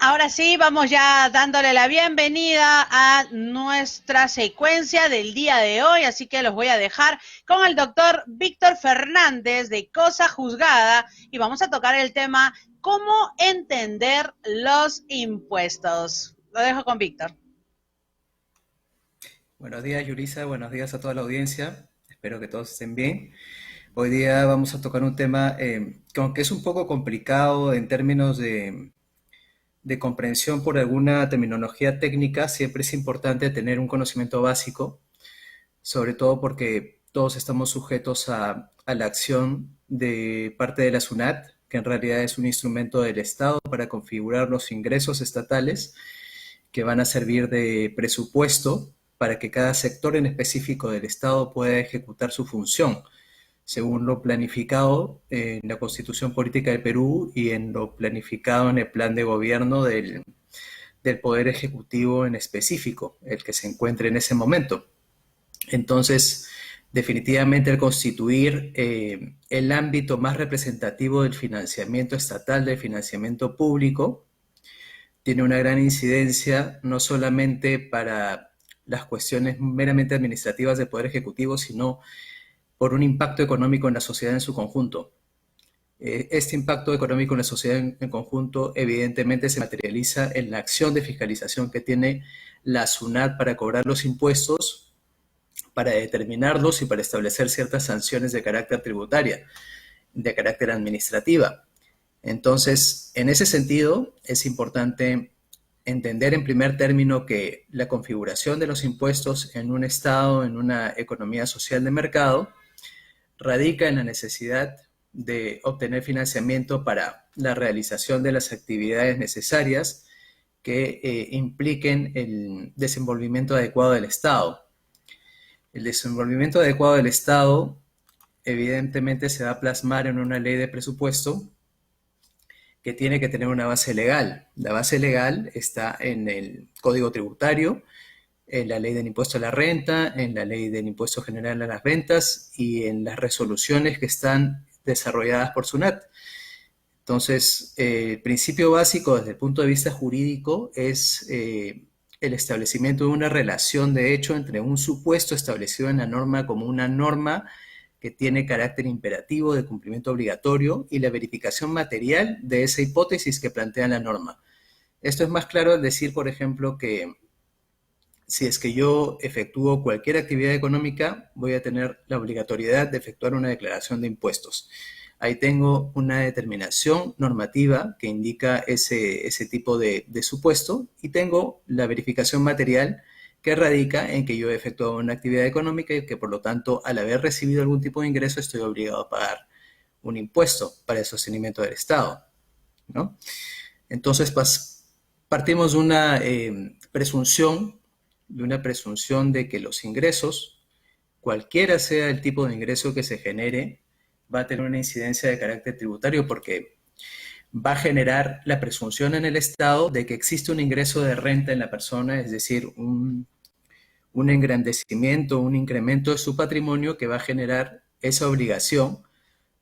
Ahora sí, vamos ya dándole la bienvenida a nuestra secuencia del día de hoy, así que los voy a dejar con el doctor Víctor Fernández de Cosa Juzgada y vamos a tocar el tema ¿cómo entender los impuestos? Lo dejo con Víctor. Buenos días, Yurisa. Buenos días a toda la audiencia. Espero que todos estén bien. Hoy día vamos a tocar un tema que aunque es un poco complicado en términos de comprensión por alguna terminología técnica, siempre es importante tener un conocimiento básico, sobre todo porque todos estamos sujetos a la acción de parte de la SUNAT, que en realidad es un instrumento del Estado para configurar los ingresos estatales que van a servir de presupuesto para que cada sector en específico del Estado pueda ejecutar su función, según lo planificado en la Constitución Política del Perú y en lo planificado en el plan de gobierno del Poder Ejecutivo en específico, el que se encuentre en ese momento. Entonces, definitivamente el constituir el ámbito más representativo del financiamiento estatal, del financiamiento público, tiene una gran incidencia no solamente para las cuestiones meramente administrativas del Poder Ejecutivo, sino por un impacto económico en la sociedad en su conjunto. Este impacto económico en la sociedad en conjunto evidentemente se materializa en la acción de fiscalización que tiene la SUNAT para cobrar los impuestos, para determinarlos y para establecer ciertas sanciones de carácter tributaria, de carácter administrativa. Entonces, en ese sentido, es importante entender en primer término que la configuración de los impuestos en un Estado, en una economía social de mercado, radica en la necesidad de obtener financiamiento para la realización de las actividades necesarias que impliquen el desenvolvimiento adecuado del Estado. El desenvolvimiento adecuado del Estado evidentemente se va a plasmar en una ley de presupuesto que tiene que tener una base legal. La base legal está en el Código Tributario, en la ley del impuesto a la renta, en la ley del impuesto general a las ventas y en las resoluciones que están desarrolladas por SUNAT. Entonces, el principio básico desde el punto de vista jurídico es el establecimiento de una relación de hecho entre un supuesto establecido en la norma como una norma que tiene carácter imperativo de cumplimiento obligatorio y la verificación material de esa hipótesis que plantea la norma. Esto es más claro al decir, por ejemplo, que si es que yo efectúo cualquier actividad económica, voy a tener la obligatoriedad de efectuar una declaración de impuestos. Ahí tengo una determinación normativa que indica ese tipo de supuesto y tengo la verificación material que radica en que yo he efectuado una actividad económica y que por lo tanto al haber recibido algún tipo de ingreso estoy obligado a pagar un impuesto para el sostenimiento del Estado, ¿no? Entonces partimos de una presunción de que los ingresos, cualquiera sea el tipo de ingreso que se genere, va a tener una incidencia de carácter tributario porque va a generar la presunción en el Estado de que existe un ingreso de renta en la persona, es decir, un engrandecimiento, un incremento de su patrimonio que va a generar esa obligación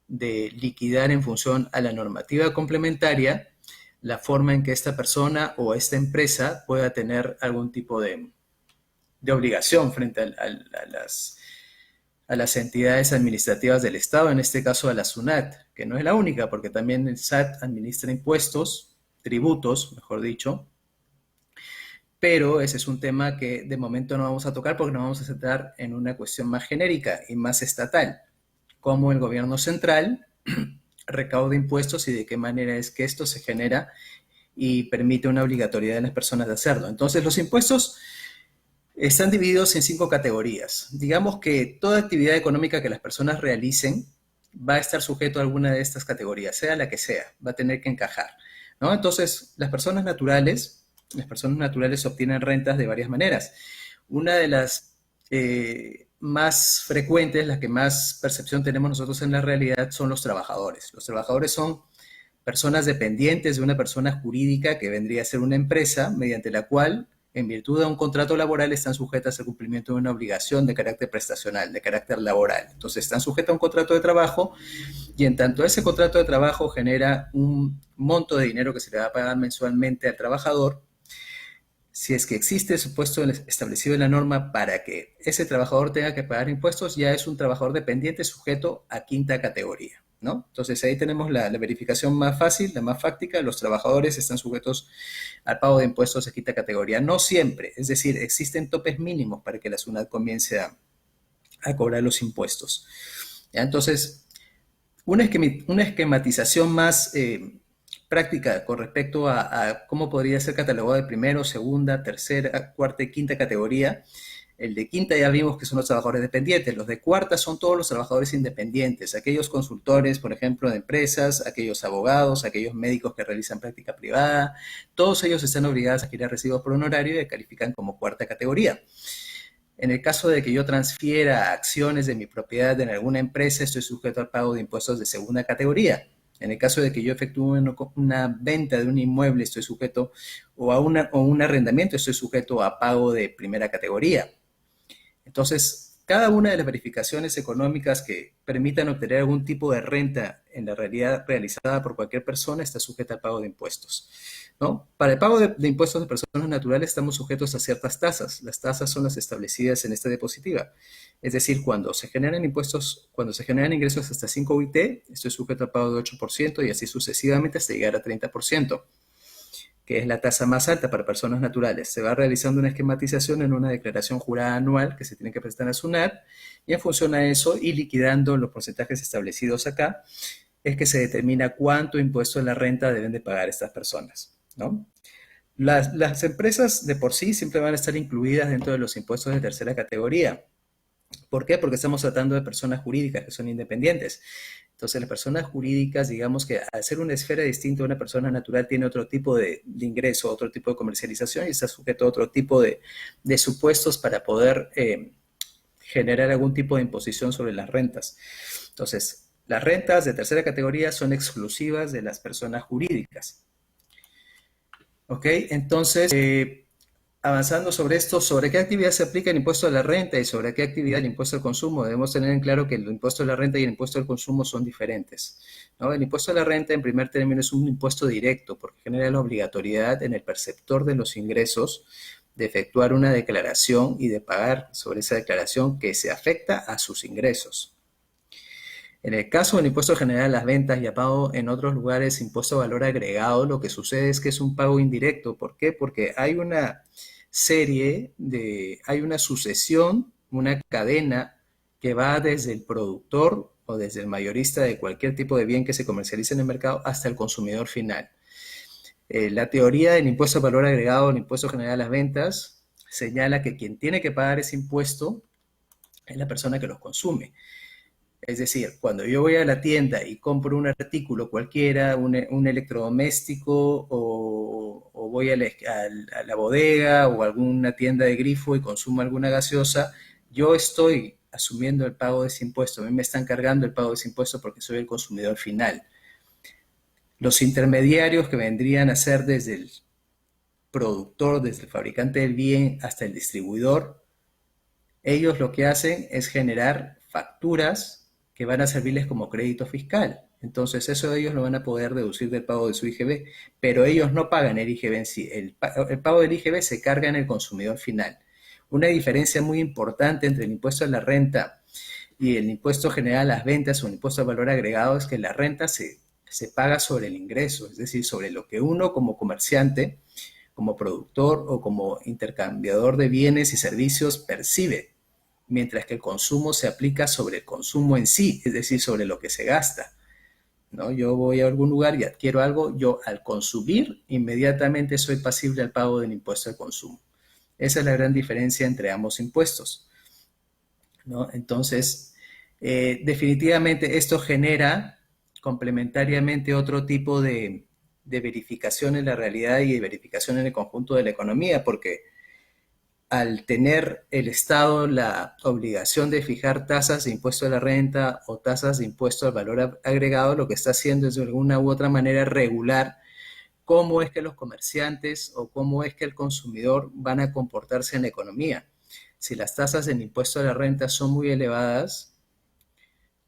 de liquidar en función a la normativa complementaria la forma en que esta persona o esta empresa pueda tener algún tipo de obligación frente a las entidades administrativas del Estado, en este caso a la SUNAT, que no es la única, porque también el SAT administra impuestos, tributos, mejor dicho, pero ese es un tema que de momento no vamos a tocar porque nos vamos a centrar en una cuestión más genérica y más estatal, cómo el gobierno central recauda impuestos y de qué manera es que esto se genera y permite una obligatoriedad de las personas de hacerlo. Entonces, los impuestos están divididos en 5 categorías. Digamos que toda actividad económica que las personas realicen va a estar sujeto a alguna de estas categorías, sea la que sea, va a tener que encajar, ¿no? Entonces, las personas naturales obtienen rentas de varias maneras. Una de las más frecuentes, la que más percepción tenemos nosotros en la realidad, son los trabajadores. Los trabajadores son personas dependientes de una persona jurídica que vendría a ser una empresa mediante la cual en virtud de un contrato laboral, están sujetas al cumplimiento de una obligación de carácter prestacional, de carácter laboral. Entonces, están sujetas a un contrato de trabajo y en tanto ese contrato de trabajo genera un monto de dinero que se le va a pagar mensualmente al trabajador, si es que existe el supuesto establecido en la norma para que ese trabajador tenga que pagar impuestos, ya es un trabajador dependiente sujeto a quinta categoría, ¿no? Entonces ahí tenemos la verificación más fácil, la más fáctica. Los trabajadores están sujetos al pago de impuestos de quinta categoría. No siempre, es decir, existen topes mínimos para que la SUNAT comience a cobrar los impuestos. ¿Ya? Entonces, una esquematización más práctica con respecto a cómo podría ser catalogado de primero, segunda, tercera, cuarta y quinta categoría. El de quinta ya vimos que son los trabajadores dependientes. Los de cuarta son todos los trabajadores independientes, aquellos consultores, por ejemplo, de empresas, aquellos abogados, aquellos médicos que realizan práctica privada. Todos ellos están obligados a adquirir recibos por honorario y califican como cuarta categoría. En el caso de que yo transfiera acciones de mi propiedad en alguna empresa, estoy sujeto al pago de impuestos de segunda categoría. En el caso de que yo efectúe una venta de un inmueble, estoy sujeto, o un arrendamiento, estoy sujeto a pago de primera categoría. Entonces, cada una de las verificaciones económicas que permitan obtener algún tipo de renta en la realidad realizada por cualquier persona está sujeta al pago de impuestos, ¿no? Para el pago de impuestos de personas naturales estamos sujetos a ciertas tasas. Las tasas son las establecidas en esta diapositiva. Es decir, cuando se generan ingresos hasta 5 UIT, estoy sujeto al pago de 8% y así sucesivamente hasta llegar a 30%, que es la tasa más alta para personas naturales. Se va realizando una esquematización en una declaración jurada anual que se tiene que presentar a SUNAT, y en función a eso y liquidando los porcentajes establecidos acá, es que se determina cuánto impuesto a la renta deben de pagar estas personas, ¿no? Las empresas de por sí siempre van a estar incluidas dentro de los impuestos de tercera categoría. ¿Por qué? Porque estamos tratando de personas jurídicas que son independientes. Entonces, las personas jurídicas, digamos que al ser una esfera distinta a una persona natural, tiene otro tipo de ingreso, otro tipo de comercialización y está sujeto a otro tipo de supuestos para poder generar algún tipo de imposición sobre las rentas. Entonces, las rentas de tercera categoría son exclusivas de las personas jurídicas. ¿Ok? Entonces, avanzando sobre esto, sobre qué actividad se aplica el impuesto a la renta y sobre qué actividad el impuesto al consumo, debemos tener en claro que el impuesto a la renta y el impuesto al consumo son diferentes, ¿no? El impuesto a la renta, en primer término, es un impuesto directo porque genera la obligatoriedad en el perceptor de los ingresos de efectuar una declaración y de pagar sobre esa declaración que se afecta a sus ingresos. En el caso del impuesto general a las ventas, llamado en otros lugares impuesto a valor agregado, lo que sucede es que es un pago indirecto. ¿Por qué? Porque hay una sucesión, una cadena que va desde el productor o desde el mayorista de cualquier tipo de bien que se comercialice en el mercado hasta el consumidor final. La teoría del impuesto a valor agregado, el impuesto general a las ventas, señala que quien tiene que pagar ese impuesto es la persona que los consume. Es decir, cuando yo voy a la tienda y compro un artículo cualquiera, un electrodoméstico, o voy a la bodega o alguna tienda de grifo y consumo alguna gaseosa, yo estoy asumiendo el pago de ese impuesto. A mí me están cargando el pago de ese impuesto porque soy el consumidor final. Los intermediarios que vendrían a ser desde el productor, desde el fabricante del bien hasta el distribuidor, ellos lo que hacen es generar facturas que van a servirles como crédito fiscal. Entonces, eso ellos lo van a poder deducir del pago de su IGB, pero ellos no pagan el IGB en sí. El pago del IGB se carga en el consumidor final. Una diferencia muy importante entre el impuesto a la renta y el impuesto general a las ventas o el impuesto al valor agregado es que la renta se paga sobre el ingreso, es decir, sobre lo que uno como comerciante, como productor o como intercambiador de bienes y servicios percibe, mientras que el consumo se aplica sobre el consumo en sí, es decir, sobre lo que se gasta, ¿no? Yo voy a algún lugar y adquiero algo, yo al consumir inmediatamente soy pasible al pago del impuesto al consumo. Esa es la gran diferencia entre ambos impuestos, ¿no? Entonces, definitivamente esto genera complementariamente otro tipo de verificación en la realidad y de verificación en el conjunto de la economía, porque al tener el Estado la obligación de fijar tasas de impuesto a la renta o tasas de impuesto al valor agregado, lo que está haciendo es de alguna u otra manera regular cómo es que los comerciantes o cómo es que el consumidor van a comportarse en la economía. Si las tasas del impuesto a la renta son muy elevadas,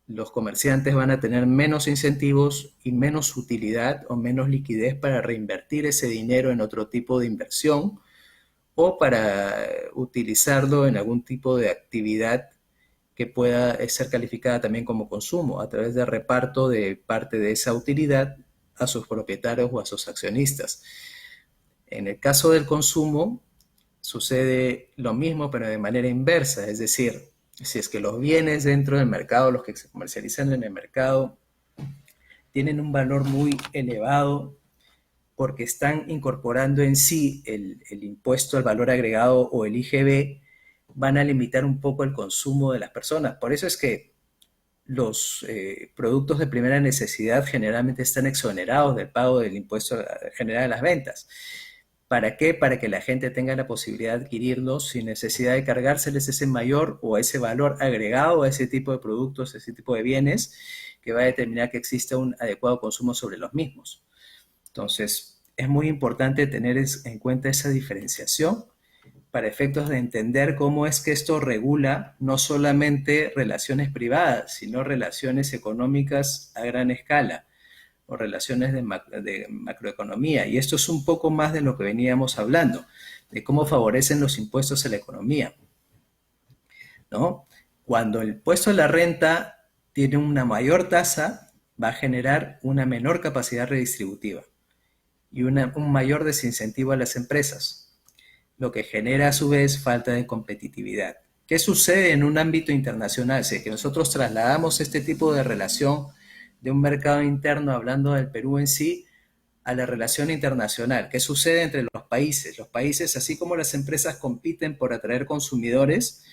los comerciantes van a tener menos incentivos y menos utilidad o menos liquidez para reinvertir ese dinero en otro tipo de inversión o para utilizarlo en algún tipo de actividad que pueda ser calificada también como consumo a través de reparto de parte de esa utilidad a sus propietarios o a sus accionistas. En el caso del consumo sucede lo mismo pero de manera inversa, es decir, si es que los bienes dentro del mercado, los que se comercializan en el mercado, tienen un valor muy elevado porque están incorporando en sí el impuesto al valor agregado o el IGB, van a limitar un poco el consumo de las personas. Por eso es que los productos de primera necesidad generalmente están exonerados del pago del impuesto general de las ventas. ¿Para qué? Para que la gente tenga la posibilidad de adquirirlos sin necesidad de cargárseles ese mayor o ese valor agregado a ese tipo de productos, ese tipo de bienes, que va a determinar que exista un adecuado consumo sobre los mismos. Entonces, es muy importante tener en cuenta esa diferenciación para efectos de entender cómo es que esto regula no solamente relaciones privadas, sino relaciones económicas a gran escala o relaciones de macroeconomía. Y esto es un poco más de lo que veníamos hablando, de cómo favorecen los impuestos a la economía, ¿no? Cuando el impuesto a la renta tiene una mayor tasa, va a generar una menor capacidad redistributiva y un mayor desincentivo a las empresas, lo que genera a su vez falta de competitividad. ¿Qué sucede en un ámbito internacional? Si es que nosotros trasladamos este tipo de relación de un mercado interno, hablando del Perú en sí, a la relación internacional. ¿Qué sucede entre los países? Los países, así como las empresas compiten por atraer consumidores,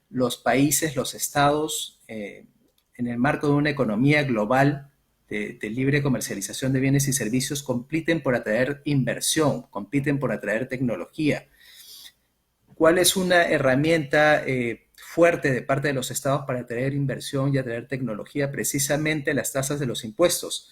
los países, los estados, en el marco de una economía global de libre comercialización de bienes y servicios, compiten por atraer inversión, compiten por atraer tecnología. ¿Cuál es una herramienta fuerte de parte de los estados para atraer inversión y atraer tecnología? Precisamente las tasas de los impuestos.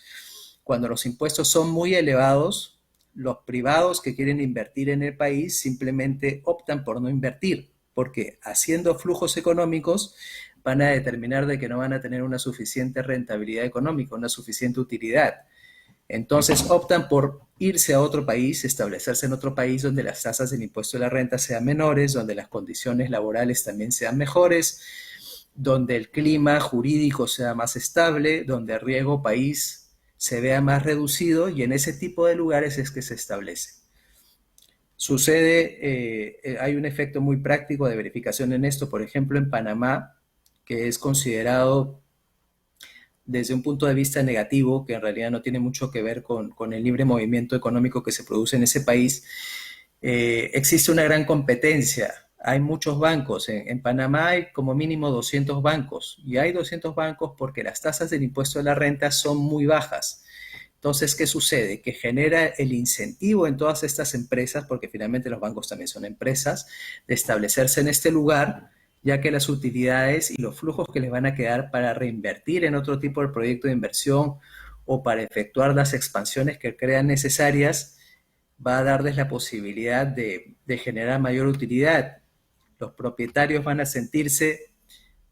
Cuando los impuestos son muy elevados, los privados que quieren invertir en el país simplemente optan por no invertir, porque haciendo flujos económicos van a determinar de que no van a tener una suficiente rentabilidad económica, una suficiente utilidad. Entonces optan por irse a otro país, establecerse en otro país donde las tasas del impuesto de la renta sean menores, donde las condiciones laborales también sean mejores, donde el clima jurídico sea más estable, donde el riesgo país se vea más reducido, y en ese tipo de lugares es que se establece. Hay un efecto muy práctico de verificación en esto, por ejemplo en Panamá, que es considerado desde un punto de vista negativo, que en realidad no tiene mucho que ver con el libre movimiento económico que se produce en ese país. Existe una gran competencia. Hay muchos bancos. En Panamá hay como mínimo 200 bancos, y hay 200 bancos porque las tasas del impuesto de la renta son muy bajas. Entonces, ¿qué sucede? Que genera el incentivo en todas estas empresas, porque finalmente los bancos también son empresas, de establecerse en este lugar, ya que las utilidades y los flujos que les van a quedar para reinvertir en otro tipo de proyecto de inversión o para efectuar las expansiones que crean necesarias, va a darles la posibilidad de generar mayor utilidad. Los propietarios van a sentirse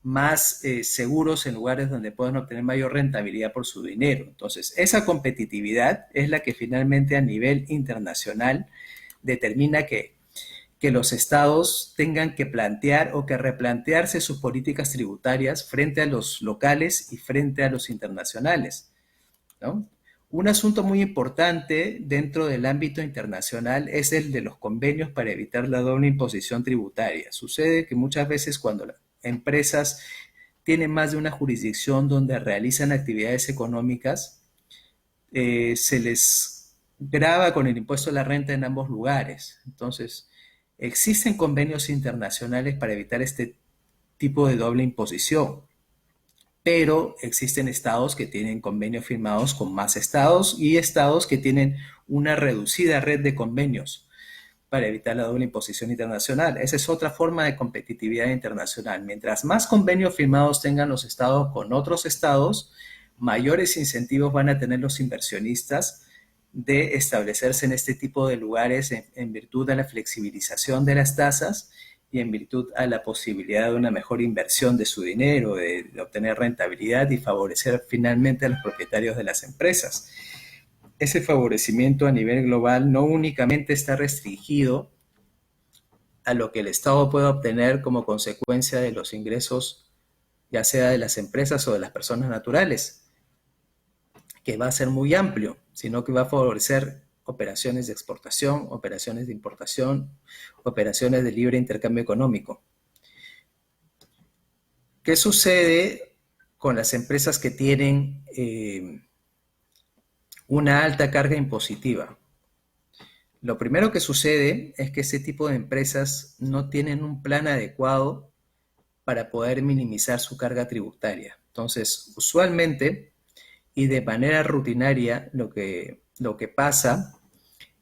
más seguros en lugares donde puedan obtener mayor rentabilidad por su dinero. Entonces, esa competitividad es la que finalmente a nivel internacional determina que los estados tengan que plantear o que replantearse sus políticas tributarias frente a los locales y frente a los internacionales, ¿no? Un asunto muy importante dentro del ámbito internacional es el de los convenios para evitar la doble imposición tributaria. Sucede que muchas veces cuando las empresas tienen más de una jurisdicción donde realizan actividades económicas, se les grava con el impuesto a la renta en ambos lugares. Entonces, existen convenios internacionales para evitar este tipo de doble imposición, pero existen estados que tienen convenios firmados con más estados y estados que tienen una reducida red de convenios para evitar la doble imposición internacional. Esa es otra forma de competitividad internacional. Mientras más convenios firmados tengan los estados con otros estados, mayores incentivos van a tener los inversionistas de establecerse en este tipo de lugares en virtud de la flexibilización de las tasas y en virtud a la posibilidad de una mejor inversión de su dinero, de obtener rentabilidad y favorecer finalmente a los propietarios de las empresas. Ese favorecimiento a nivel global no únicamente está restringido a lo que el Estado puede obtener como consecuencia de los ingresos, ya sea de las empresas o de las personas naturales, que va a ser muy amplio, sino que va a favorecer operaciones de exportación, operaciones de importación, operaciones de libre intercambio económico. ¿Qué sucede con las empresas que tienen una alta carga impositiva? Lo primero que sucede es que ese tipo de empresas no tienen un plan adecuado para poder minimizar su carga tributaria. Entonces, usualmente y de manera rutinaria, lo que pasa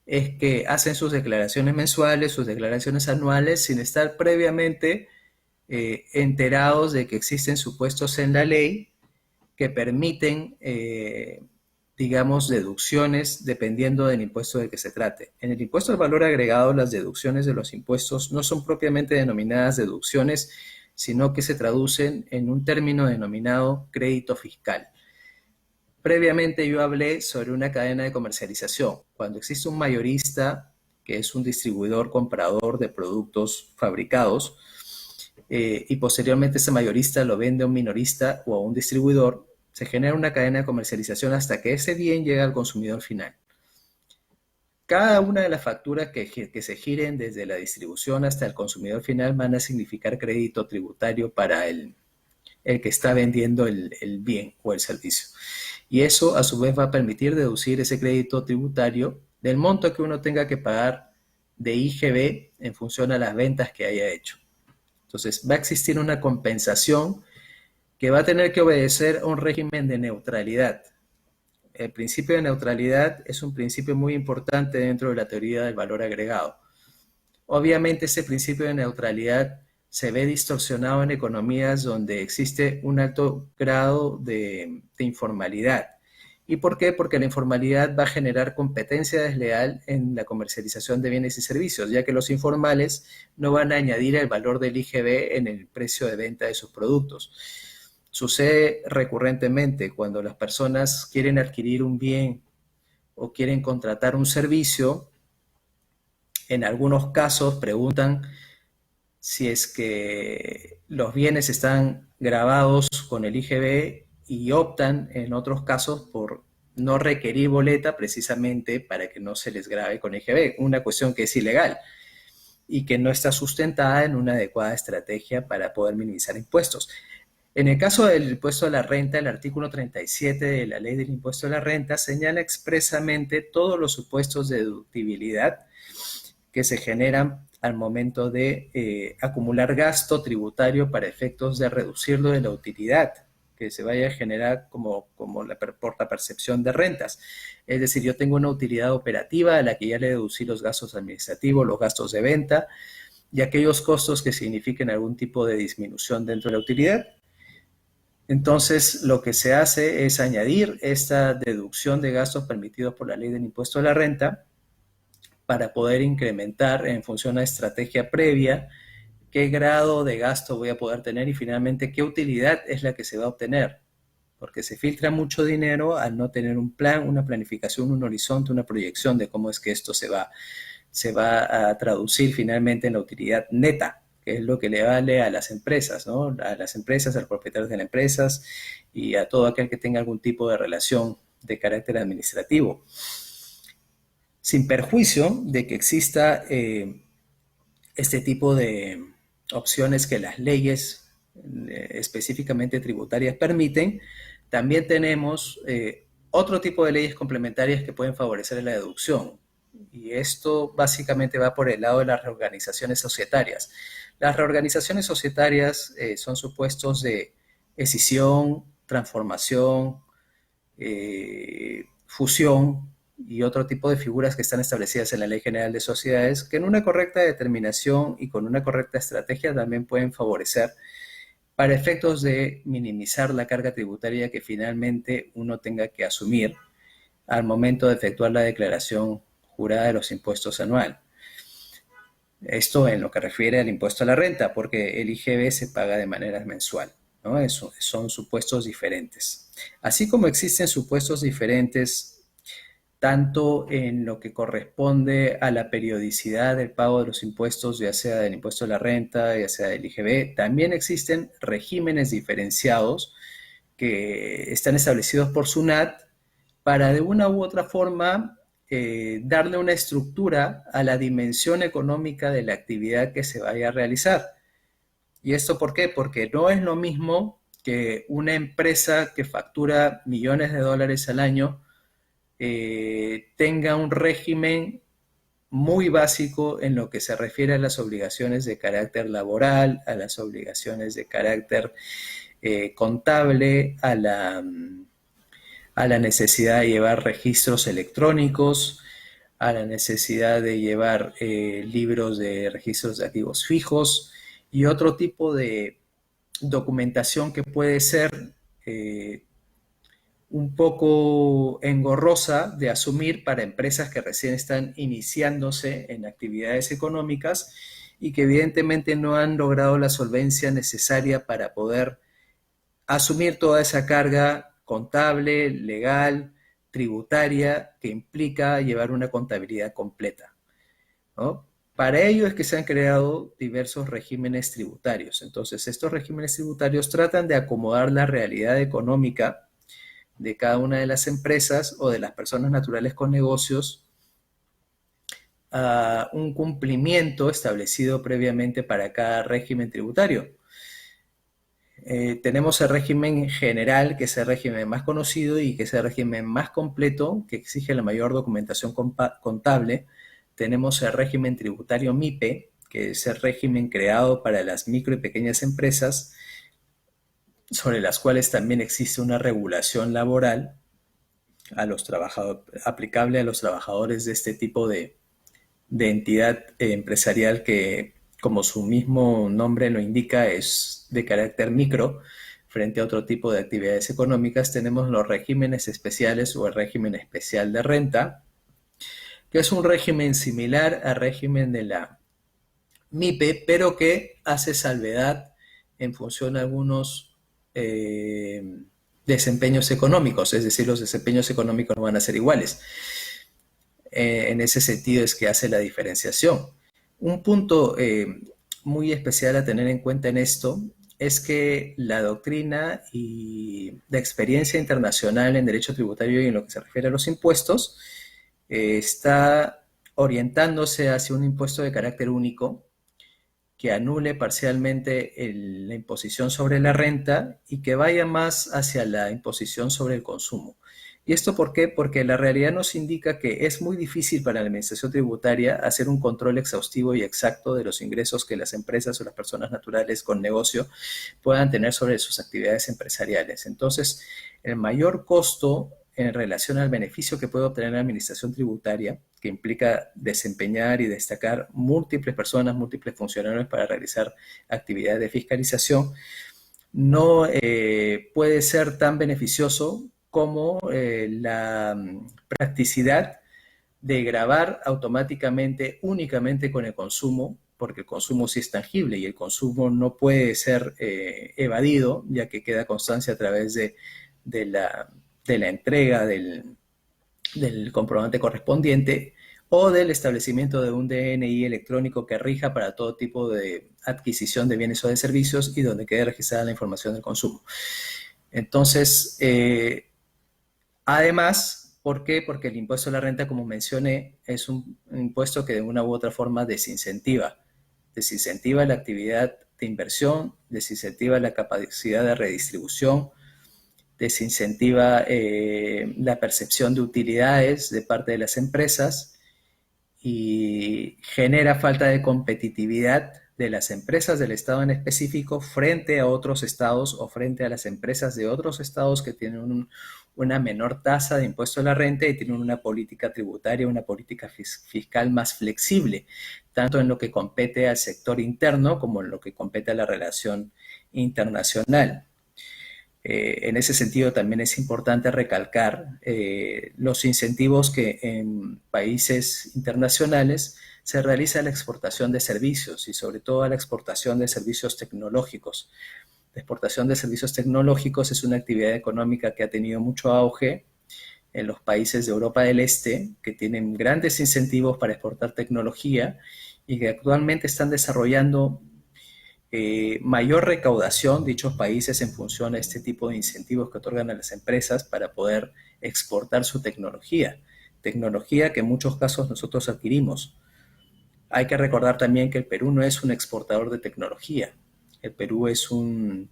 es que hacen sus declaraciones mensuales, sus declaraciones anuales, sin estar previamente enterados de que existen supuestos en la ley que permiten, digamos, deducciones dependiendo del impuesto de que se trate. En el impuesto al valor agregado, las deducciones de los impuestos no son propiamente denominadas deducciones, sino que se traducen en un término denominado crédito fiscal. Previamente yo hablé sobre una cadena de comercialización. Cuando existe un mayorista, que es un distribuidor comprador de productos fabricados, y posteriormente ese mayorista lo vende a un minorista o a un distribuidor, se genera una cadena de comercialización hasta que ese bien llega al consumidor final. Cada una de las facturas que se giren desde la distribución hasta el consumidor final van a significar crédito tributario para el que está vendiendo el bien o el servicio. Y eso a su vez va a permitir deducir ese crédito tributario del monto que uno tenga que pagar de IGB en función a las ventas que haya hecho. Entonces va a existir una compensación que va a tener que obedecer a un régimen de neutralidad. El principio de neutralidad es un principio muy importante dentro de la teoría del valor agregado. Obviamente ese principio de neutralidad se ve distorsionado en economías donde existe un alto grado de informalidad. ¿Y por qué? Porque la informalidad va a generar competencia desleal en la comercialización de bienes y servicios, ya que los informales no van a añadir el valor del IGB en el precio de venta de sus productos. Sucede recurrentemente cuando las personas quieren adquirir un bien o quieren contratar un servicio. En algunos casos preguntan si es que los bienes están gravados con el IGB y optan en otros casos por no requerir boleta precisamente para que no se les grave con IGB, una cuestión que es ilegal y que no está sustentada en una adecuada estrategia para poder minimizar impuestos. En el caso del impuesto a la renta, el artículo 37 de la Ley del Impuesto a la Renta señala expresamente todos los supuestos de deductibilidad que se generan al momento de acumular gasto tributario para efectos de reducirlo de la utilidad que se vaya a generar por la percepción de rentas. Es decir, yo tengo una utilidad operativa a la que ya le deducí los gastos administrativos, los gastos de venta y aquellos costos que signifiquen algún tipo de disminución dentro de la utilidad. Entonces, lo que se hace es añadir esta deducción de gastos permitidos por la Ley del Impuesto a la Renta para poder incrementar en función a estrategia previa qué grado de gasto voy a poder tener y finalmente qué utilidad es la que se va a obtener. Porque se filtra mucho dinero al no tener un plan, una planificación, un horizonte, una proyección de cómo es que esto se va a traducir finalmente en la utilidad neta, que es lo que le vale a las empresas, ¿no? A las empresas, a los propietarios de las empresas y a todo aquel que tenga algún tipo de relación de carácter administrativo. Sin perjuicio de que exista este tipo de opciones que las leyes específicamente tributarias permiten, también tenemos otro tipo de leyes complementarias que pueden favorecer la deducción. Y esto básicamente va por el lado de las reorganizaciones societarias. Las reorganizaciones societarias son supuestos de escisión, transformación, fusión y otro tipo de figuras que están establecidas en la Ley General de Sociedades, que en una correcta determinación y con una correcta estrategia también pueden favorecer para efectos de minimizar la carga tributaria que finalmente uno tenga que asumir al momento de efectuar la declaración jurada de los impuestos anual. Esto en lo que refiere al impuesto a la renta, porque el IGB se paga de manera mensual, ¿no? Son supuestos diferentes. Así como existen supuestos diferentes tanto en lo que corresponde a la periodicidad del pago de los impuestos, ya sea del impuesto a la renta, ya sea del IGB, también existen regímenes diferenciados que están establecidos por SUNAT para de una u otra forma darle una estructura a la dimensión económica de la actividad que se vaya a realizar. ¿Y esto por qué? Porque no es lo mismo que una empresa que factura millones de dólares al año tenga un régimen muy básico en lo que se refiere a las obligaciones de carácter laboral, a las obligaciones de carácter contable, a la necesidad de llevar registros electrónicos, a la necesidad de llevar libros de registros de activos fijos y otro tipo de documentación que puede ser un poco engorrosa de asumir para empresas que recién están iniciándose en actividades económicas y que evidentemente no han logrado la solvencia necesaria para poder asumir toda esa carga contable, legal, tributaria que implica llevar una contabilidad completa, ¿no? Para ello es que se han creado diversos regímenes tributarios. Entonces, estos regímenes tributarios tratan de acomodar la realidad económica de cada una de las empresas o de las personas naturales con negocios a un cumplimiento establecido previamente para cada régimen tributario. Tenemos el régimen general, que es el régimen más conocido y que es el régimen más completo, que exige la mayor documentación contable. Tenemos el régimen tributario MIPE, que es el régimen creado para las micro y pequeñas empresas, sobre las cuales también existe una regulación laboral aplicable a los trabajadores de este tipo de entidad empresarial que, como su mismo nombre lo indica, es de carácter micro frente a otro tipo de actividades económicas. Tenemos los regímenes especiales o el régimen especial de renta, que es un régimen similar al régimen de la MIPE, pero que hace salvedad en función de algunos desempeños económicos, es decir, los desempeños económicos no van a ser iguales. En ese sentido es que hace la diferenciación. Un punto muy especial a tener en cuenta en esto es que la doctrina y la experiencia internacional en derecho tributario y en lo que se refiere a los impuestos está orientándose hacia un impuesto de carácter único que anule parcialmente la imposición sobre la renta y que vaya más hacia la imposición sobre el consumo. ¿Y esto por qué? Porque la realidad nos indica que es muy difícil para la administración tributaria hacer un control exhaustivo y exacto de los ingresos que las empresas o las personas naturales con negocio puedan tener sobre sus actividades empresariales. Entonces, el mayor costo en relación al beneficio que puede obtener la administración tributaria, que implica desempeñar y destacar múltiples personas, múltiples funcionarios para realizar actividades de fiscalización, no puede ser tan beneficioso como la practicidad de gravar automáticamente únicamente con el consumo, porque el consumo sí es tangible y el consumo no puede ser evadido, ya que queda constancia a través de la entrega del comprobante correspondiente o del establecimiento de un DNI electrónico que rija para todo tipo de adquisición de bienes o de servicios y donde quede registrada la información del consumo. Entonces, además, ¿por qué? Porque el impuesto a la renta, como mencioné, es un impuesto que de una u otra forma desincentiva la actividad de inversión, desincentiva la capacidad de redistribución, desincentiva la percepción de utilidades de parte de las empresas y genera falta de competitividad de las empresas del Estado en específico frente a otros estados o frente a las empresas de otros estados que tienen una menor tasa de impuesto a la renta y tienen una política tributaria, una política fiscal más flexible, tanto en lo que compete al sector interno como en lo que compete a la relación internacional. En ese sentido, también es importante recalcar los incentivos que en países internacionales se realiza la exportación de servicios y sobre todo la exportación de servicios tecnológicos. La exportación de servicios tecnológicos es una actividad económica que ha tenido mucho auge en los países de Europa del Este, que tienen grandes incentivos para exportar tecnología y que actualmente están desarrollando mayor recaudación dichos países en función a este tipo de incentivos que otorgan a las empresas para poder exportar su tecnología, tecnología que en muchos casos nosotros adquirimos. Hay que recordar también que el Perú no es un exportador de tecnología. El Perú es un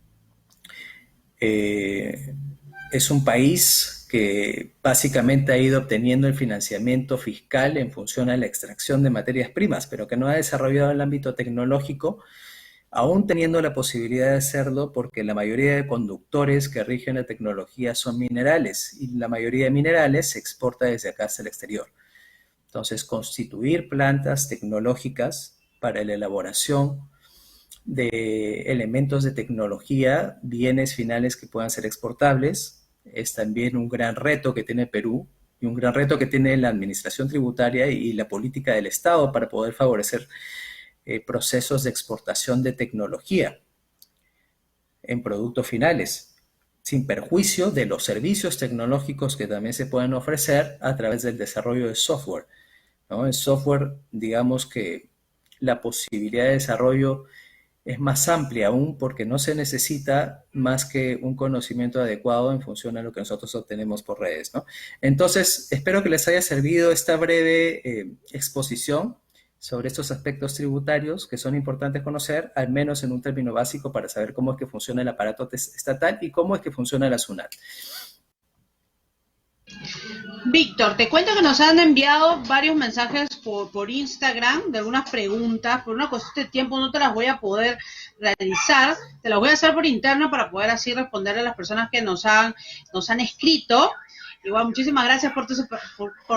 país que básicamente ha ido obteniendo el financiamiento fiscal en función a la extracción de materias primas, pero que no ha desarrollado el ámbito tecnológico, aún teniendo la posibilidad de hacerlo porque la mayoría de conductores que rigen la tecnología son minerales y la mayoría de minerales se exporta desde acá hacia el exterior. Entonces, constituir plantas tecnológicas para la elaboración de elementos de tecnología, bienes finales que puedan ser exportables, es también un gran reto que tiene Perú y un gran reto que tiene la administración tributaria y la política del Estado para poder favorecer procesos de exportación de tecnología en productos finales, sin perjuicio de los servicios tecnológicos que también se pueden ofrecer a través del desarrollo de software, ¿no? El software, digamos que la posibilidad de desarrollo es más amplia aún porque no se necesita más que un conocimiento adecuado en función a lo que nosotros obtenemos por redes, ¿no? Entonces, espero que les haya servido esta breve exposición sobre estos aspectos tributarios que son importantes conocer, al menos en un término básico, para saber cómo es que funciona el aparato estatal y cómo es que funciona la SUNAT. Víctor, te cuento que nos han enviado varios mensajes por Instagram de algunas preguntas. Por una cuestión de tiempo no te las voy a poder realizar. Te las voy a hacer por interno para poder así responder a las personas que nos han escrito. Igual, muchísimas gracias por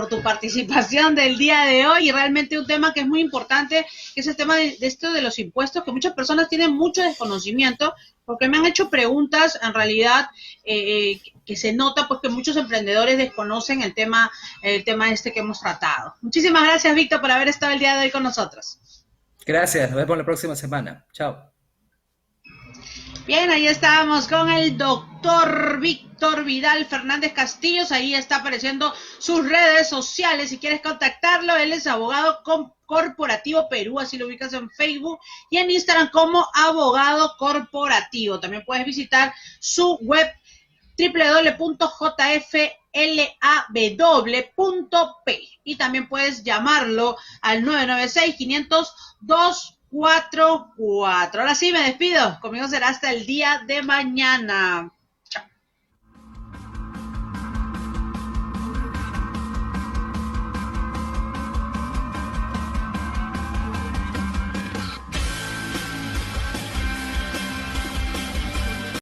tu participación del día de hoy y realmente un tema que es muy importante, que es el tema de esto de los impuestos, que muchas personas tienen mucho desconocimiento, porque me han hecho preguntas, en realidad, que se nota pues que muchos emprendedores desconocen el tema este que hemos tratado. Muchísimas gracias, Víctor, por haber estado el día de hoy con nosotros. Gracias, nos vemos la próxima semana. Chao. Bien, ahí estábamos con el doctor Víctor Vidal Fernández Castillos. Ahí está apareciendo sus redes sociales. Si quieres contactarlo, él es abogado corporativo Perú, así lo ubicas en Facebook y en Instagram como abogado corporativo. También puedes visitar su web www.jflaw.p y también puedes llamarlo al 996-500-244. Ahora sí, me despido. Conmigo será hasta el día de mañana.